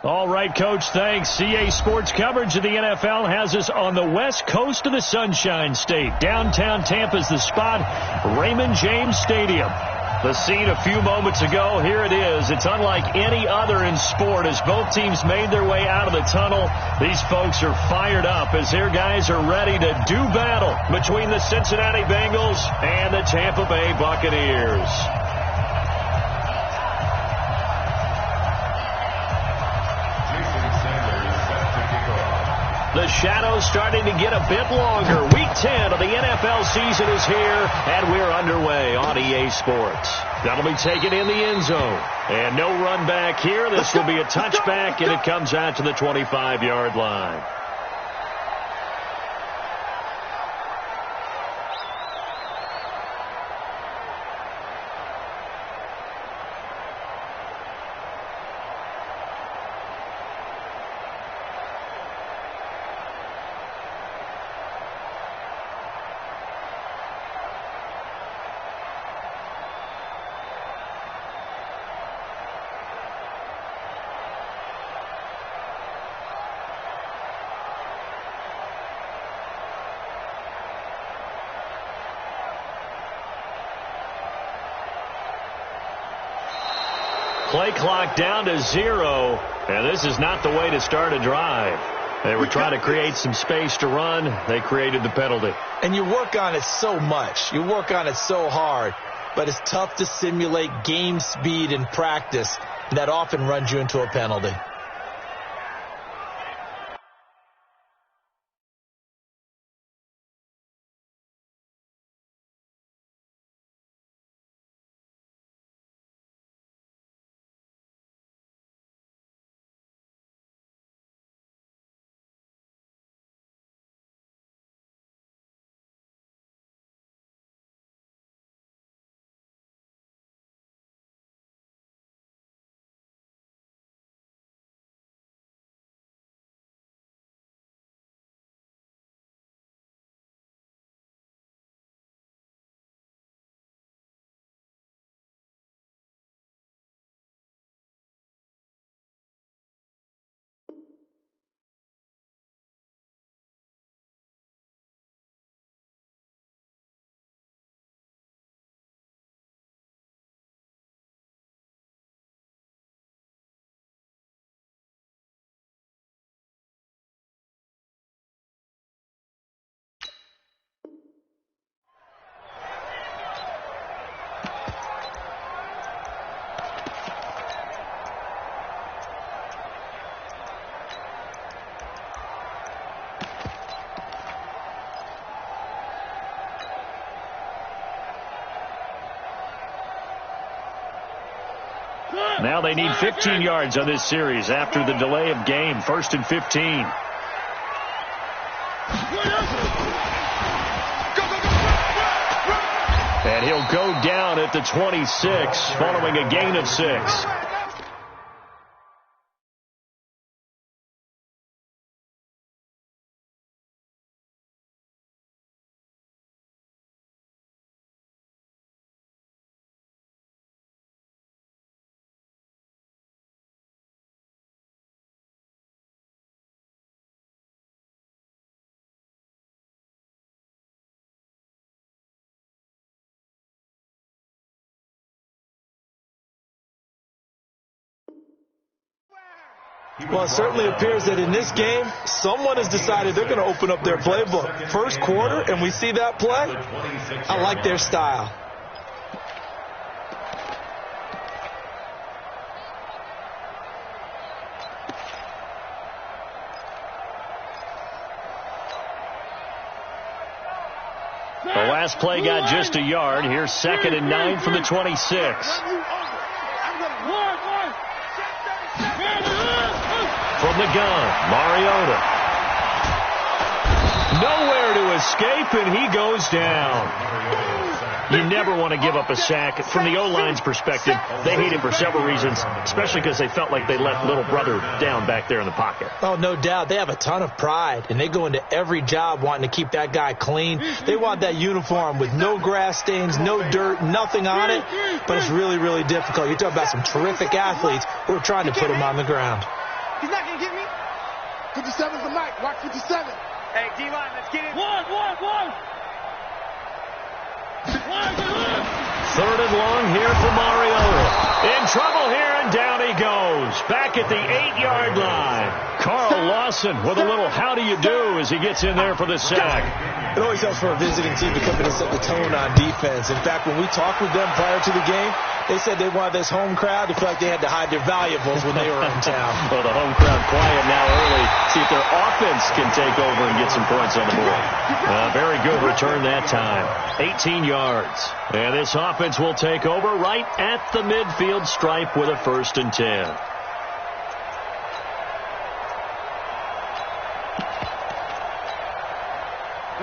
All right, Coach, thanks. CA Sports coverage of the NFL has us on the west coast of the Sunshine State. Downtown Tampa's the spot, Raymond James Stadium. The scene a few moments ago, here it is. It's unlike any other in sport as both teams made their way out of the tunnel. These folks are fired up as their guys are ready to do battle between the Cincinnati Bengals and the Tampa Bay Buccaneers. The shadows starting to get a bit longer. Week 10 of the NFL season is here, and we're underway on EA Sports. That'll be taken in the end zone. And no run back here. This will be a touchback, and it comes out to the 25-yard line. Play clock down to 0, and this is not the way to start a drive. They were trying to create some space to run. They created the penalty. And you work on it so much. You work on it so hard. But it's tough to simulate game speed in practice. And that often runs you into a penalty. Now they need 15 yards on this series after the delay of game. 1st and 15. And he'll go down at the 26 following a gain of 6. Well, it certainly appears that in this game, someone has decided they're going to open up their playbook. First quarter, and we see that play. I like their style. The last play got just a yard. Here's 2nd and 9 from the 26. From the gun, Mariota. Nowhere to escape, and he goes down. You never want to give up a sack. From the O-line's perspective, they hate him for several reasons, especially because they felt like they let little brother down back there in the pocket. Oh, no doubt. They have a ton of pride, and they go into every job wanting to keep that guy clean. They want that uniform with no grass stains, no dirt, nothing on it, but it's really, really difficult. You're talking about some terrific athletes who are trying to put him on the ground. He's not going to get me. 57's the mic. Watch 57. Hey, D-line, let's get it. One. Third and long here for Mariota. In trouble here, and down he goes. Back at the 8-yard line. Carl Lawson with a little how do you do as he gets in there for the sack. It always helps for a visiting team to come in and set the tone on defense. In fact, when we talked with them prior to the game, they said they wanted this home crowd to feel like they had to hide their valuables when they were in town. Well, the home crowd quiet now early. See if their offense can take over and get some points on the board. Very good return that time. 18 yards. And this offense will take over right at the midfield stripe with a 1st and 10.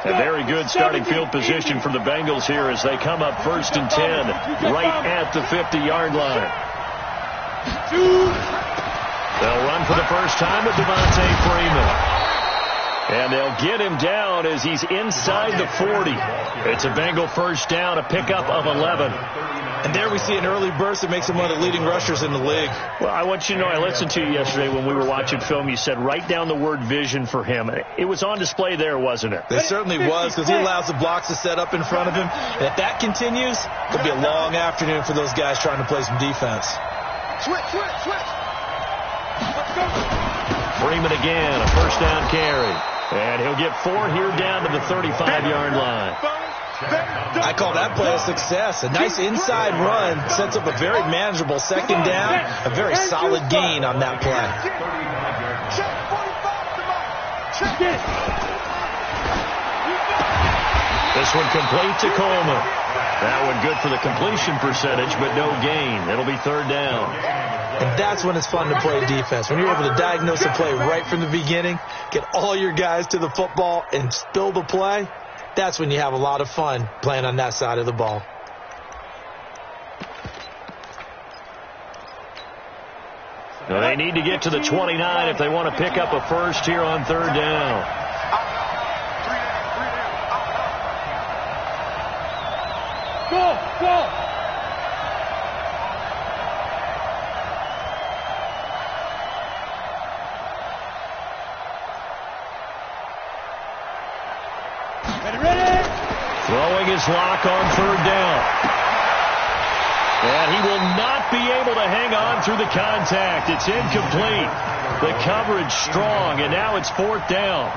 A very good starting field position for the Bengals here as they come up 1st and 10 right at the 50-yard line. They'll run for the first time with Devontae Freeman. And they'll get him down as he's inside the 40. It's a Bengal first down, a pickup of 11. And there we see an early burst that makes him one of the leading rushers in the league. Well, I want you to know, I listened to you yesterday when we were watching film. You said write down the word vision for him. It was on display there, wasn't it? It certainly was, because he allows the blocks to set up in front of him. And if that continues, it'll be a long afternoon for those guys trying to play some defense. Switch. Freeman again, a first down carry. And he'll get 4 here down to the 35-yard line. I call that play a success. A nice inside run sets up a very manageable second down. A very solid gain on that play. This one complete to Coleman. That one good for the completion percentage, but no gain. It'll be 3rd down. And that's when it's fun to play defense. When you're able to diagnose the play right from the beginning, get all your guys to the football, and spill the play, that's when you have a lot of fun playing on that side of the ball. Now they need to get to the 29 if they want to pick up a first here on 3rd down. Go! Throwing his lock on 3rd down. And he will not be able to hang on through the contact. It's incomplete. The coverage strong, and now it's 4th down.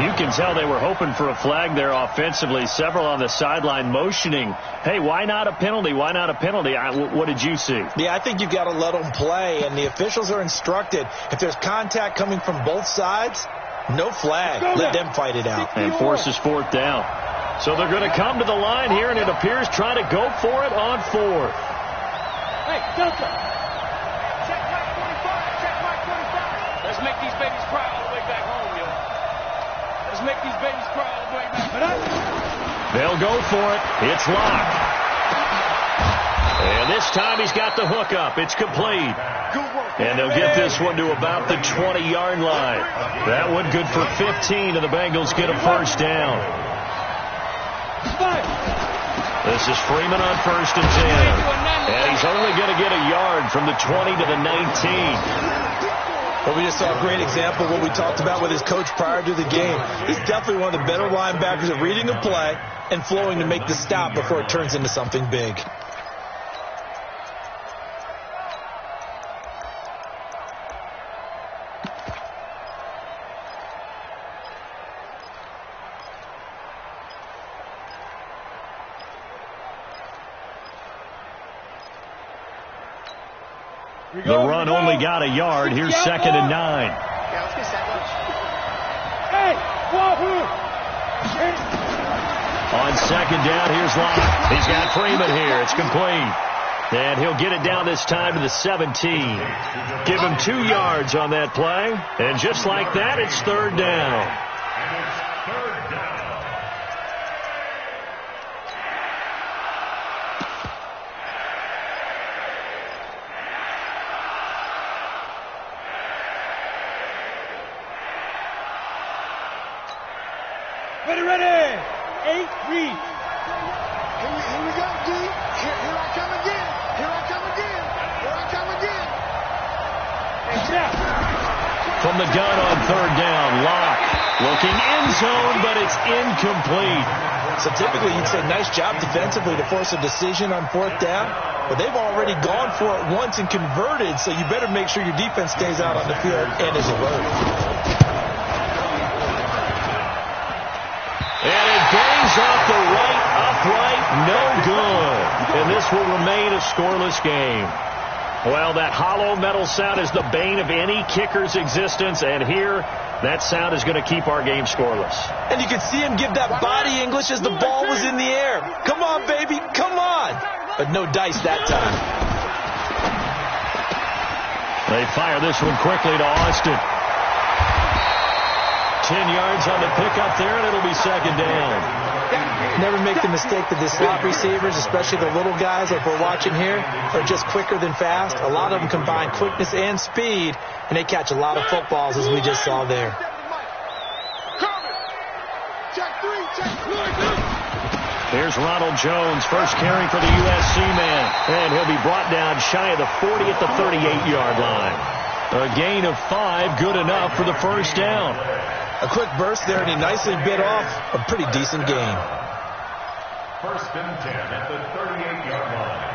You can tell they were hoping for a flag there offensively. Several on the sideline motioning, hey, why not a penalty? Why not a penalty? What did you see? Yeah, I think you've got to let them play, and the officials are instructed. If there's contact coming from both sides, no flag. Let them fight it out. And forces 4th down. So they're going to come to the line here, and it appears try to go for it on 4th. Hey, Delta. Check Mike 25. Let's make these babies cry all the way back home, yo. Let's make these babies cry all the way back. They'll go for it. It's locked. And this time he's got the hook up. It's complete. And they'll get this one to about the 20-yard line. That one good for 15, and the Bengals get a first down. This is Freeman on 1st and 10. And he's only going to get a yard from the 20 to the 19. Well, we just saw a great example of what we talked about with his coach prior to the game. He's definitely one of the better linebackers at reading a play and flowing to make the stop before it turns into something big. The run only got a yard. Here's 2nd and 9. On 2nd down, here's Locke. He's got Freeman here. It's complete. And he'll get it down this time to the 17. Give him 2 yards on that play. And just like that, it's 3rd down. Ready. 8 read. Here we go, D. Here I come again. Here I come again. Hey, Jeff. from the gun on third down. Locke looking end zone, but it's incomplete. So typically you'd say nice job defensively to force a decision on fourth down, but they've already gone for it once and converted, so you better make sure your defense stays out on the field and is alert. And it bangs off the right upright, no good. And this will remain a scoreless game. Well, that hollow metal sound is the bane of any kicker's existence, and here that sound is going to keep our game scoreless. And you can see him give that body English as the ball was in the air. Come on, baby, come on. But no dice that time. They fire this one quickly to Austin. 10 yards on the pickup there, and it'll be second down. Never make the mistake that the slot receivers, especially the little guys like we're watching here, are just quicker than fast. A lot of them combine quickness and speed, and they catch a lot of footballs, as we just saw there. Here's Ronald Jones, first carry for the USC man, and he'll be brought down shy of the 40 at the 38-yard line. A gain of 5, good enough for the first down. A quick burst there, and he nicely bit off a pretty decent gain. First and 10 at the 38-yard line.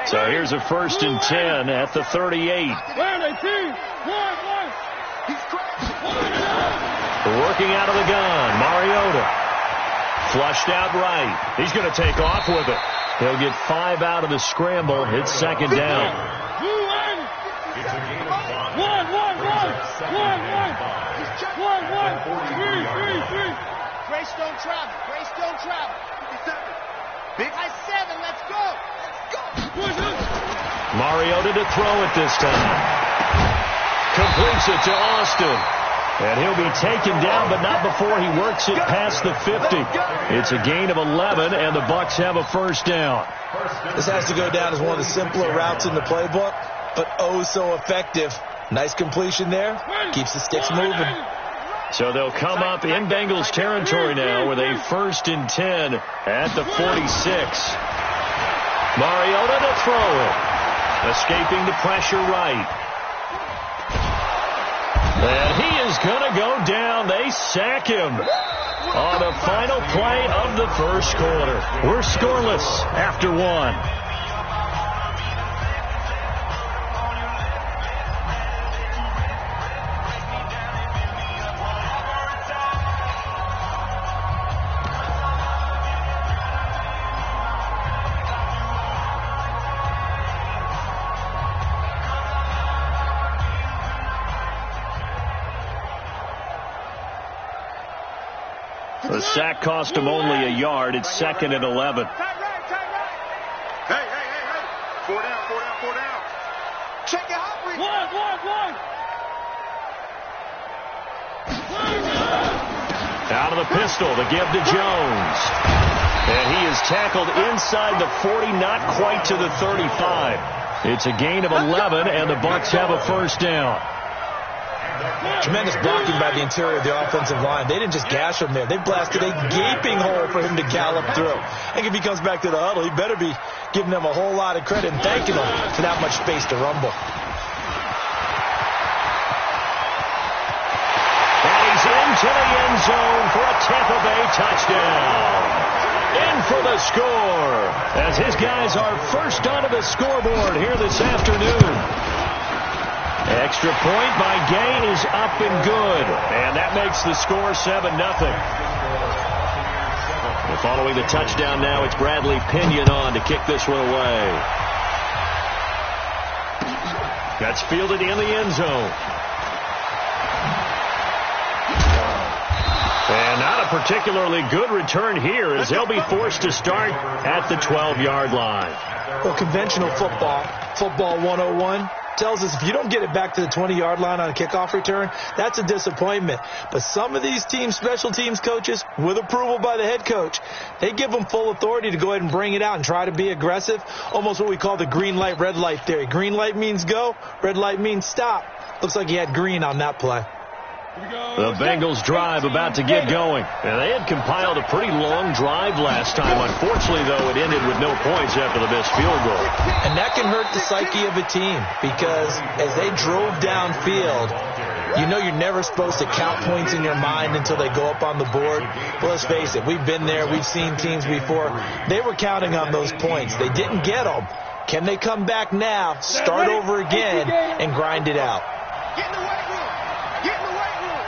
So here's a first and 10 at the 38. Working out of the gun, Mariota. Flushed out right. He's going to take off with it. He'll get 5 out of the scramble. Hits second down. It's a gain of 5. Grace don't travel. Grace don't travel. Big high 7. Let's go. Mariota to throw it this time. Completes it to Austin. And he'll be taken down, but not before he works it past the 50. It's a gain of 11, and the Bucs have a first down. This has to go down as one of the simpler routes in the playbook, but oh so effective. Nice completion there. Keeps the sticks moving. So they'll come up in Bengals territory now with a first and 10 at the 46. Mariota to throw it. Escaping the pressure right. And he is going to go down. They sack him on the final play of the first quarter. We're scoreless after 1. The sack cost him only a yard. It's second and 11. Hey. 4 down. Check it out. One. Out of the pistol to give to Jones. And he is tackled inside the 40, not quite to the 35. It's a gain of 11, and the Bucs have a first down. Tremendous blocking by the interior of the offensive line. They didn't just gash him there. They blasted a gaping hole for him to gallop through. I think if he comes back to the huddle, he better be giving them a whole lot of credit and thanking them for that much space to rumble. And he's into the end zone for a Tampa Bay touchdown. In for the score, as his guys are first onto the scoreboard here this afternoon. Extra point by Gay is up and good, and that makes the score 7-0. Following the touchdown now, it's Bradley Pinion on to kick this one away. That's fielded in the end zone. And not a particularly good return here, as they'll be forced to start at the 12-yard line. Well, conventional football 101, tells us if you don't get it back to the 20-yard line on a kickoff return, that's a disappointment. But some of these teams, special teams coaches, with approval by the head coach, they give them full authority to go ahead and bring it out and try to be aggressive, almost what we call the green light, red light theory. Green light means go, red light means stop. Looks like he had green on that play. The Bengals drive about to get going. And they had compiled a pretty long drive last time. Unfortunately, though, it ended with no points after the missed field goal. And that can hurt the psyche of a team because as they drove downfield, you know you're never supposed to count points in your mind until they go up on the board. Well, let's face it, we've been there. We've seen teams before. They were counting on those points. They didn't get them. Can they come back now, start over again, and grind it out? Get in the weight room. Get in the weight room.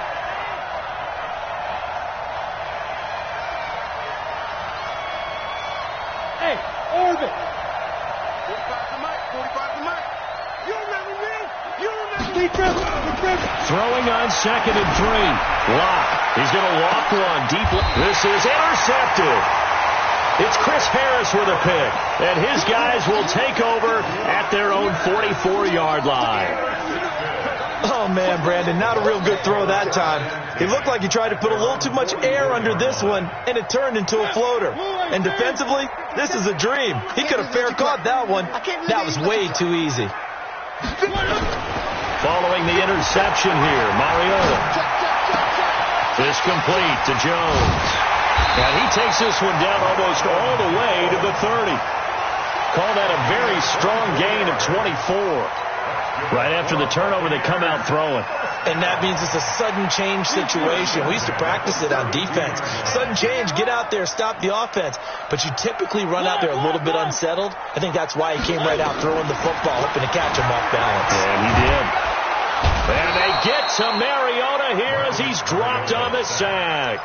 Hey, Orbit. 45 to Mike. 45 to Mike. You remember me? You remember me? Throwing on 2nd and 3. Lock. He's going to walk one deep. This is intercepted. It's Chris Harris with a pick. And his guys will take over at their own 44-yard line. Oh, man, Brandon, not a real good throw that time. It looked like he tried to put a little too much air under this one, and it turned into a floater. And defensively, this is a dream. He could have fair caught that one. That was way too easy. Following the interception here, Mariota. This complete to Jones. And he takes this one down almost all the way to the 30. Call that a very strong gain of 24. Right after the turnover, they come out throwing. And that means it's a sudden change situation. We used to practice it on defense. Sudden change, get out there, stop the offense. But you typically run out there a little bit unsettled. I think that's why he came right out throwing the football, hoping to catch him off balance. And he did. And they get to Mariota here as he's dropped on the sack.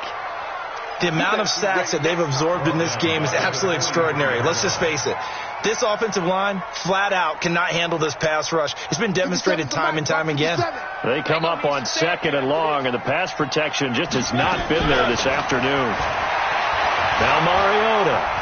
The amount of sacks that they've absorbed in this game is absolutely extraordinary. Let's just face it. This offensive line, flat out, cannot handle this pass rush. It's been demonstrated time and time again. They come up on 2nd and long, and the pass protection just has not been there this afternoon. Now Mariota.